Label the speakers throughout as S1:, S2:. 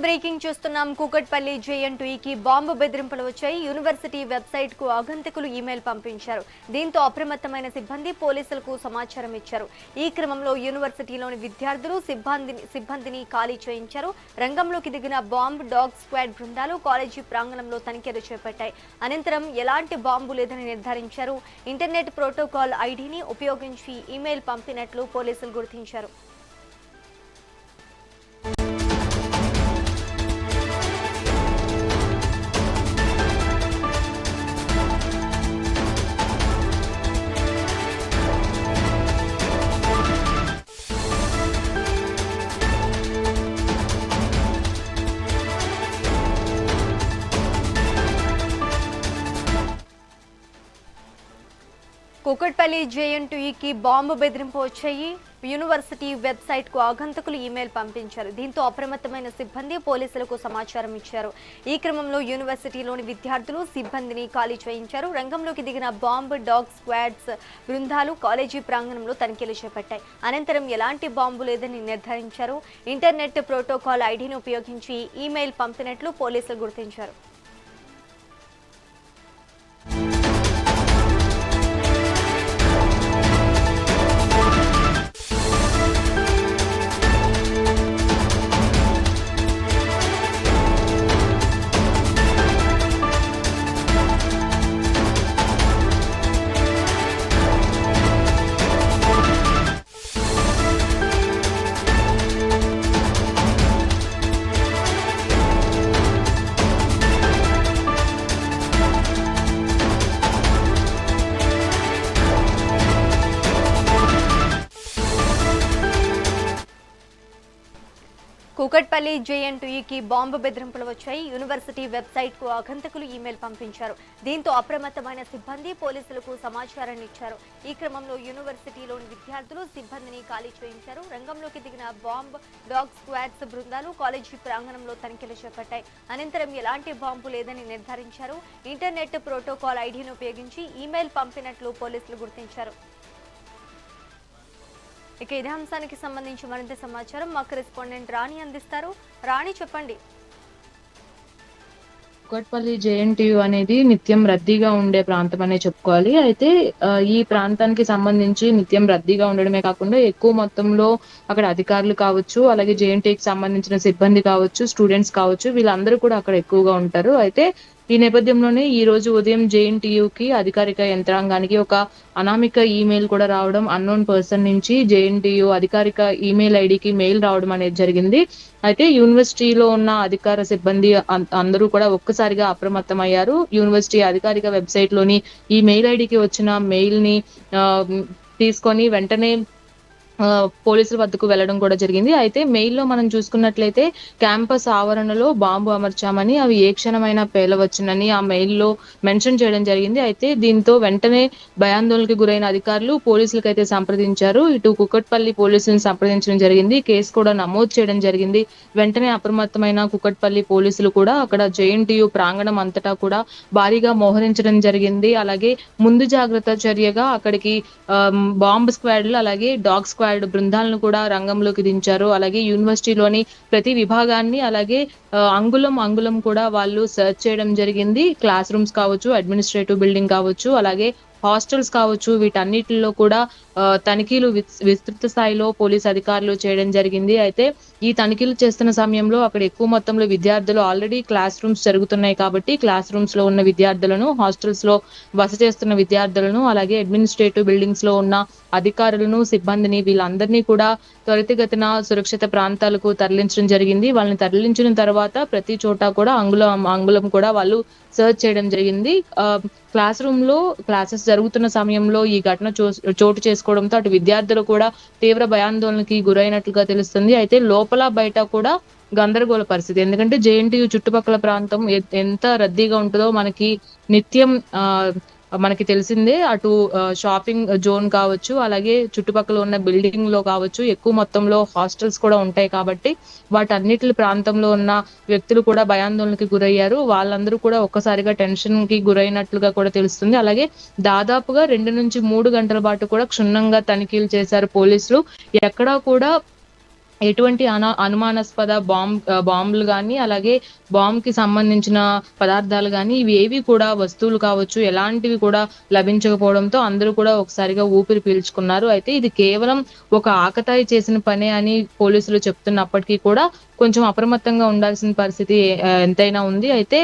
S1: Breaking చూస్తున్నాం. Kukatpally జేఎన్టీయూకి bomb బెదిరింపులు వచ్చాయి. యూనివర్సిటీ వెబ్సైట్ కు ఆగంతకులు ఈమెయిల్ పంపించారు. దీంతో అప్రమత్తమైన సిబ్బంది పోలీసులకు సమాచారం ఇచ్చారు. ఈ క్రమంలో యూనివర్సిటీలోని విద్యార్థులు సిబ్బందిని ఖాళీ చేయించారు. రంగంలోకి దిగిన బాంబ్ డాగ్ స్క్వాడ్ బృందాలు కాలేజీ ప్రాంగణంలో తనిఖీలు చేపట్టాయి. అనంతరం ఎలాంటి బాంబు లేదని నిర్ధారించారు. ఇంటర్నెట్ ప్రోటోకాల్ ఐడిని ఉపయోగించి ఈమెయిల్ పంపినట్లు పోలీసులు గుర్తించారు. కూకట్పల్లి జేఎన్టీయూకి బాంబు బెదిరింపు వచ్చాయి. యూనివర్సిటీ వెబ్సైట్ కు ఆగంతకులు ఈమెయిల్ పంపించారు. దీంతో అప్రమత్తమైన సిబ్బంది పోలీసులకు సమాచారం ఇచ్చారు. ఈ క్రమంలో యూనివర్సిటీలోని విద్యార్థులు సిబ్బందిని ఖాళీ చేయించారు. రంగంలోకి దిగిన బాంబ్ డాగ్ స్క్వాడ్స్ బృందాలు కాలేజీ ప్రాంగణంలో తనిఖీలు చేపట్టాయి. అనంతరం ఎలాంటి బాంబు లేదని నిర్ధారించారు. ఇంటర్నెట్ ప్రోటోకాల్ ఐడిని ఉపయోగించి ఈమెయిల్ పంపినట్లు పోలీసులు గుర్తించారు. కూకట్పల్లి జేఎన్టీయూకి బాంబు బెదిరింపులు వచ్చాయి. యూనివర్సిటీ వెబ్సైట్ కు ఆగంతకులు ఈమెయిల్ పంపించారు. దీంతో అప్రమత్తమైన సిబ్బంది పోలీసులకు సమాచారాన్ని ఇచ్చారు. ఈ క్రమంలో యూనివర్సిటీలోని విద్యార్థులు సిబ్బందిని ఖాళీ చేయించారు. రంగంలోకి దిగిన బాంబ్ డాగ్ స్క్వాడ్స్ బృందాలు కాలేజీ ప్రాంగణంలో తనిఖీలు చేపట్టాయి. అనంతరం ఎలాంటి బాంబు లేదని నిర్ధారించారు. ఇంటర్నెట్ ప్రోటోకాల్ ఐడిని ఉపయోగించి ఈమెయిల్ పంపినట్లు పోలీసులు గుర్తించారు. ఇక ఇదే అంశానికి సంబంధించి మరింత సమాచారం మా కరెస్పాండెంట్ రాణి అందిస్తారు. రాణి, చెప్పండి.
S2: కూకట్పల్లి జేఎన్టీయూ అనేది నిత్యం రద్దీగా ఉండే ప్రాంతం అనే చెప్పుకోవాలి. అయితే ఈ ప్రాంతానికి సంబంధించి నిత్యం రద్దీగా ఉండడమే కాకుండా ఎక్కువ మొత్తంలో అక్కడ అధికారులు కావచ్చు, అలాగే జేఎన్టీయూకి సంబంధించిన సిబ్బంది కావచ్చు, స్టూడెంట్స్ కావచ్చు, వీళ్ళందరూ కూడా అక్కడ ఎక్కువగా ఉంటారు. అయితే ఈ నేపథ్యంలోనే ఈ రోజు ఉదయం జేఎన్టీయూకి అధికారిక యంత్రాంగానికి ఒక అనామిక ఈమెయిల్ కూడా రావడం, అన్నోన్ పర్సన్ నుంచి జేఎన్టీయూ అధికారిక ఈమెయిల్ ఐడికి మెయిల్ రావడం అనేది జరిగింది. అయితే యూనివర్సిటీలో ఉన్న అధికార సిబ్బంది అందరూ కూడా ఒక్కసారిగా అప్రమత్తమయ్యారు. యూనివర్సిటీ అధికారిక వెబ్సైట్ లోని ఈ మెయిల్ ఐడికి వచ్చిన మెయిల్ ని తీసుకొని వెంటనే పోలీసుల వద్దకు వెళ్లడం కూడా జరిగింది. అయితే మెయిల్లో మనం చూసుకున్నట్లయితే క్యాంపస్ ఆవరణలో బాంబు అమర్చామని, అవి ఏ క్షణమైనా పేలవచ్చునని ఆ మెయిల్లో మెన్షన్ చేయడం జరిగింది. అయితే దీంతో వెంటనే భయాందోళనకు గురైన అధికారులు పోలీసులకైతే సంప్రదించారు. ఇటు కూకట్పల్లి పోలీసులను సంప్రదించడం జరిగింది. కేసు కూడా నమోదు చేయడం జరిగింది. వెంటనే అప్రమత్తమైన కూకట్పల్లి పోలీసులు కూడా అక్కడ జేఎన్టీయూ ప్రాంగణం అంతటా కూడా భారీగా మోహరించడం జరిగింది. అలాగే ముందు జాగ్రత్త చర్యగా అక్కడికి బాంబ్ స్క్వాడ్లు అలాగే డాగ్ స్క్వాడ్ బృందాలను కూడా రంగంలోకి దించారు. అలాగే యూనివర్సిటీలోని ప్రతి విభాగాన్ని అలాగే అంగుళం కూడా వాళ్ళు సెర్చ్ చేయడం జరిగింది. క్లాస్ రూమ్స్ కావచ్చు, అడ్మినిస్ట్రేటివ్ బిల్డింగ్ కావచ్చు, అలాగే హాస్టల్స్ కావచ్చు, వీటన్నిటిలో కూడా తనిఖీలు విస్తృత స్థాయిలో పోలీస్ అధికారులు చేయడం జరిగింది. అయితే ఈ తనిఖీలు చేస్తున్న సమయంలో అక్కడ ఎక్కువ మొత్తంలో విద్యార్థులు ఆల్రెడీ క్లాస్ రూమ్స్ జరుగుతున్నాయి కాబట్టి క్లాస్ రూమ్స్ లో ఉన్న విద్యార్థులను, హాస్టల్స్ లో బస చేస్తున్న విద్యార్థులను, అలాగే అడ్మినిస్ట్రేటివ్ బిల్డింగ్స్ లో ఉన్న అధికారులను, సిబ్బందిని వీళ్ళందరినీ కూడా త్వరితగతిన సురక్షిత ప్రాంతాలకు తరలించడం జరిగింది. వాళ్ళని తరలించిన తర్వాత ప్రతి చోట కూడా అంగుళం కూడా వాళ్ళు సర్చ్ చేయడం జరిగింది. క్లాస్ రూమ్ లో క్లాసెస్ జరుగుతున్న సమయంలో ఈ ఘటన చోటు చేసుకోవడంతో అటు విద్యార్థులు కూడా తీవ్ర భయాందోళనకి గురైనట్లుగా తెలుస్తుంది. అయితే లోపల బయట కూడా గందరగోళ పరిస్థితి. ఎందుకంటే జేఎన్టీయూ చుట్టుపక్కల ప్రాంతం ఎంత రద్దీగా ఉంటుందో నిత్యం మనకి తెలిసిందే. అటు షాపింగ్ జోన్ కావచ్చు, అలాగే చుట్టుపక్కల ఉన్న బిల్డింగ్ లో కావచ్చు, ఎక్కువ మొత్తంలో హాస్టల్స్ కూడా ఉంటాయి కాబట్టి వాటన్నిటి ప్రాంతంలో ఉన్న వ్యక్తులు కూడా భయాందోళనకి గురయ్యారు. వాళ్ళందరూ కూడా ఒక్కసారిగా టెన్షన్ కి గురైనట్లుగా కూడా తెలుస్తుంది. అలాగే దాదాపుగా 2 నుంచి 3 గంటల పాటు కూడా క్షుణ్ణంగా తనిఖీలు చేశారు పోలీసులు. ఎక్కడా కూడా ఎటువంటి అనుమానాస్పద బాంబులు గానీ, అలాగే బాంబ్‌కి సంబంధించిన పదార్థాలు గానీ, ఇవేవి కూడా వస్తువులు కావచ్చు, ఎలాంటివి కూడా లభించకపోవడంతో అందరూ కూడా ఒకసారిగా ఊపిరి పీల్చుకున్నారు. అయితే ఇది కేవలం ఒక ఆకతాయి చేసిన పనే అని పోలీసులు చెప్తున్నప్పటికీ కూడా కొంచెం అప్రమత్తంగా ఉండాల్సిన పరిస్థితి ఎంతైనా ఉంది. అయితే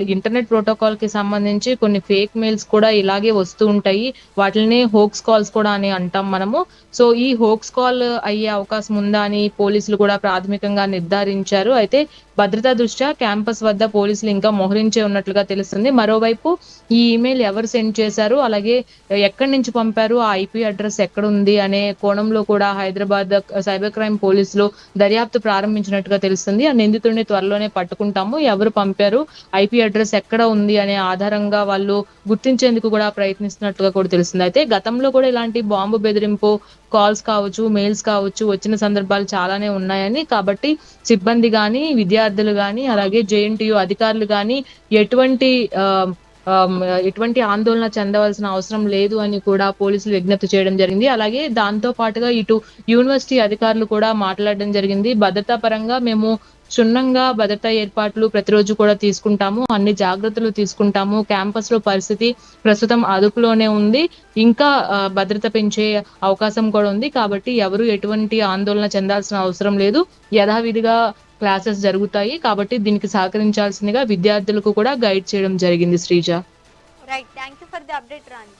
S2: ఇంటర్నెట్ ప్రోటోకాల్‌కి సంబంధించి కొన్ని ఫేక్ మెయిల్స్ కూడా ఇలాగే వస్తూ ఉంటాయి. వాటిల్ని హోక్స్ కాల్స్ కూడా అని అంటాం మనము. సో, ఈ హోక్స్ కాల్ అయ్యే అవకాశం ఉందా అని పోలీసులు కూడా ప్రాథమికంగా నిర్ధారించారు. అయితే భద్రతా దృష్ట్యా క్యాంపస్ వద్ద పోలీసులు ఇంకా మోహరించే ఉన్నట్లుగా తెలుస్తుంది. మరోవైపు ఈ ఈమెయిల్ ఎవరు సెండ్ చేశారు? అలాగే ఎక్కడి నుంచి పంపారు? ఆ ఐపీ అడ్రెస్ ఎక్కడుంది? అనే కోణంలో కూడా హైదరాబాద్ సైబర్ క్రైమ్ పోలీసులు దర్యాప్తు ప్రారంభించినట్టుగా తెలుస్తుంది. ఆ నిందితుడిని త్వరలోనే పట్టుకుంటాము. ఎవరు పంపారు? ఐపీ అడ్రెస్ ఎక్కడ ఉంది? అనే ఆధారంగా వాళ్ళు గుర్తించేందుకు కూడా ప్రయత్నిస్తున్నట్టుగా కూడా తెలుస్తుంది. అయితే గతంలో కూడా ఇలాంటి బాంబు బెదిరింపు కాల్స్ కావచ్చు, మెయిల్స్ కావచ్చు వచ్చిన సందర్భాలు చాలానే ఉన్నాయని, కాబట్టి సిబ్బంది గాని, విద్యార్థులు గాని, అలాగే జేఎన్‌టీయూ అధికారులు గాని ఎటువంటి ఆహ్, ఆహ్, ఎటువంటి ఆందోళన చెందవలసిన అవసరం లేదు అని కూడా పోలీసులు విజ్ఞప్తి చేయడం జరిగింది. అలాగే దాంతో పాటుగా ఇటు యూనివర్సిటీ అధికారులు కూడా మాట్లాడడం జరిగింది. భద్రతా పరంగా మేము క్షుణ్ణంగా భద్రతా ఏర్పాట్లు ప్రతిరోజు కూడా తీసుకుంటాము. అన్ని జాగ్రత్తలు తీసుకుంటాము. క్యాంపస్‌లో పరిస్థితి ప్రస్తుతం అదుపులోనే ఉంది. ఇంకా భద్రత పెంచే అవకాశం కూడా ఉంది. కాబట్టి ఎవరు ఎటువంటి ఆందోళన చెందాల్సిన అవసరం లేదు. యథావిధిగా క్లాసెస్ జరుగుతాయి. కాబట్టి దీనికి సహకరించాల్సిందిగా విద్యార్థులకు కూడా గైడ్ చేయడం జరిగింది Sreeja.
S1: Right. Thank you for the update Rani.